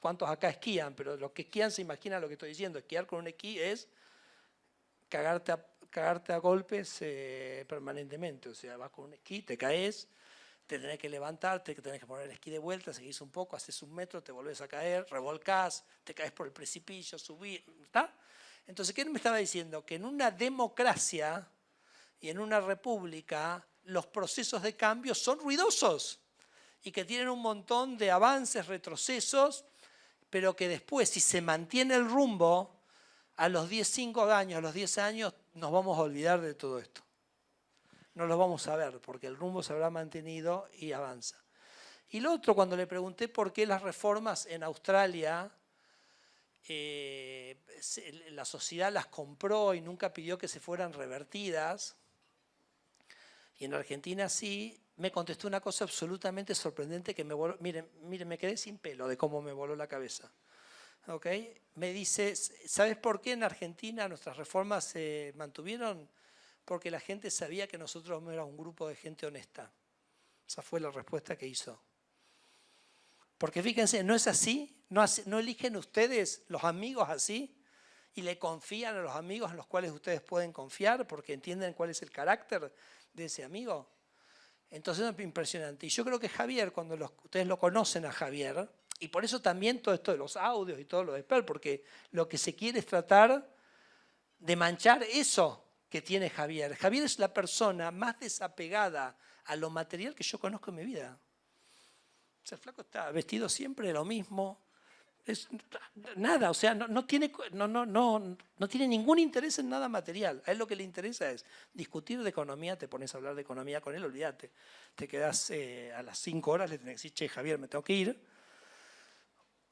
cuántos acá esquían, pero los que esquían se imaginan lo que estoy diciendo. Esquiar con un esquí es cagarte a golpes permanentemente. O sea, vas con un esquí, te caes, te tenés que levantarte, te tenés que poner el esquí de vuelta, seguís un poco, haces 1 metro, te volvés a caer, revolcás, te caes por el precipicio, subís, ¿está? Entonces, ¿qué me estaba diciendo? Que en una democracia y en una república los procesos de cambio son ruidosos y que tienen un montón de avances, retrocesos, pero que después, si se mantiene el rumbo, a los 5 años, a los 10 años, nos vamos a olvidar de todo esto. No lo vamos a ver, porque el rumbo se habrá mantenido y avanza. Y lo otro, cuando le pregunté por qué las reformas en Australia, la sociedad las compró y nunca pidió que se fueran revertidas, y en Argentina sí, me contestó una cosa absolutamente sorprendente que me voló, miren, me quedé sin pelo de cómo me voló la cabeza. ¿Okay? Me dice, ¿sabes por qué en Argentina nuestras reformas se mantuvieron? Porque la gente sabía que nosotros no éramos un grupo de gente honesta. Esa fue la respuesta que hizo. Porque fíjense, ¿no es así? ¿No eligen ustedes los amigos así? ¿Y le confían a los amigos en los cuales ustedes pueden confiar porque entienden cuál es el carácter de ese amigo? Entonces es impresionante. Y yo creo que Javier, cuando ustedes lo conocen a Javier, y por eso también todo esto de los audios y todo lo de Spell, porque lo que se quiere es tratar de manchar eso que tiene Javier. Javier es la persona más desapegada a lo material que yo conozco en mi vida. O sea, el flaco está vestido siempre de lo mismo. Nada, o sea, no tiene ningún interés en nada material. A él lo que le interesa es discutir de economía, te pones a hablar de economía con él, olvídate. Te quedás a las 5 horas, le tenés que decir, che, Javier, me tengo que ir.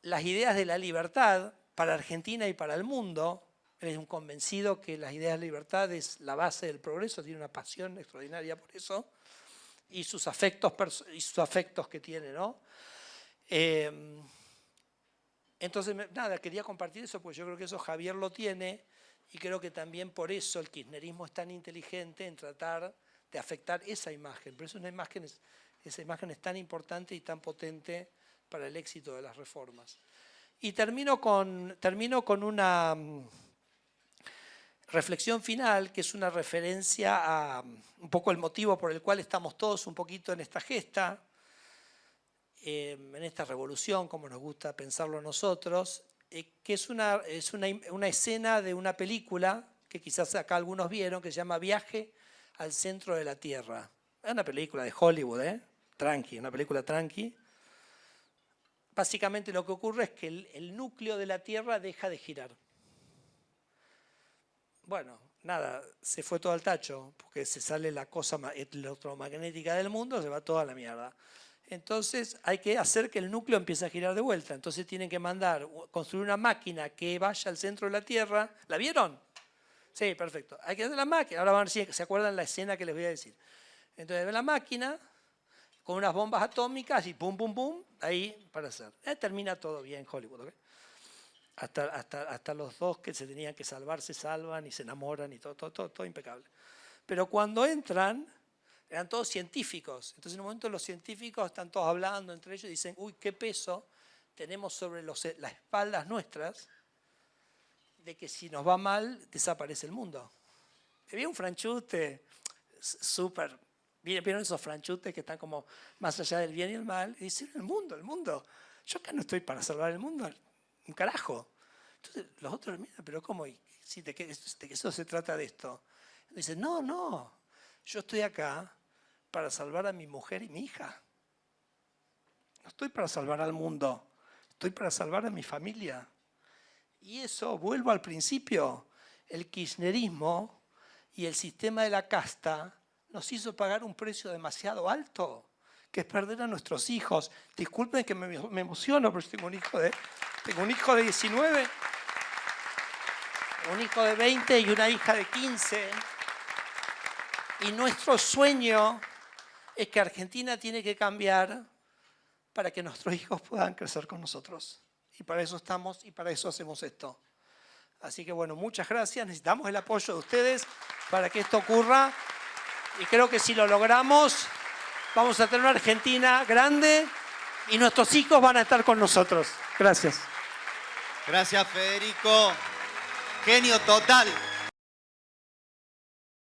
Las ideas de la libertad para Argentina y para el mundo, él es un convencido que las ideas de libertad es la base del progreso, tiene una pasión extraordinaria por eso, y sus afectos que tiene, ¿no? Entonces, nada, quería compartir eso porque yo creo que eso Javier lo tiene y creo que también por eso el kirchnerismo es tan inteligente en tratar de afectar esa imagen. Por eso esa imagen es tan importante y tan potente para el éxito de las reformas. Y termino con una reflexión final, que es una referencia a un poco el motivo por el cual estamos todos un poquito en esta gesta, en esta revolución, como nos gusta pensarlo nosotros, que es una escena de una película que quizás acá algunos vieron, que se llama Viaje al centro de la Tierra. Es una película de Hollywood, tranqui, una película tranqui. Básicamente lo que ocurre es que el núcleo de la Tierra deja de girar. Bueno, nada, se fue todo al tacho, porque se sale la cosa electromagnética del mundo, se va toda a la mierda. Entonces hay que hacer que el núcleo empiece a girar de vuelta. Entonces tienen que construir una máquina que vaya al centro de la Tierra. ¿La vieron? Sí, perfecto. Hay que hacer la máquina. Ahora van a ver si se acuerdan la escena que les voy a decir. Entonces la máquina con unas bombas atómicas y pum, pum, pum, ahí para hacer. Termina todo bien Hollywood, ¿ok? Hasta los dos que se tenían que salvar se salvan y se enamoran y todo impecable. Pero cuando entran, eran todos científicos. Entonces en un momento los científicos están todos hablando entre ellos y dicen, uy, qué peso tenemos sobre las espaldas nuestras de que si nos va mal, desaparece el mundo. Había un franchute súper... ¿Vieron esos franchutes que están como más allá del bien y el mal? Y dicen, el mundo. Yo acá no estoy para salvar el mundo, un carajo. Entonces los otros miran, pero ¿cómo? ¿Sí, de qué eso se trata de esto? Y dicen, no, yo estoy acá para salvar a mi mujer y mi hija. No estoy para salvar al mundo, estoy para salvar a mi familia. Y eso, vuelvo al principio, el kirchnerismo y el sistema de la casta nos hizo pagar un precio demasiado alto, que es perder a nuestros hijos. Disculpen que me emociono, pero tengo un hijo de 19, un hijo de 20 y una hija de 15. Y nuestro sueño es que Argentina tiene que cambiar para que nuestros hijos puedan crecer con nosotros. Y para eso estamos y para eso hacemos esto. Así que bueno, muchas gracias. Necesitamos el apoyo de ustedes para que esto ocurra. Y creo que si lo logramos, vamos a tener una Argentina grande y nuestros hijos van a estar con nosotros. Gracias. Gracias, Federico. Genio total.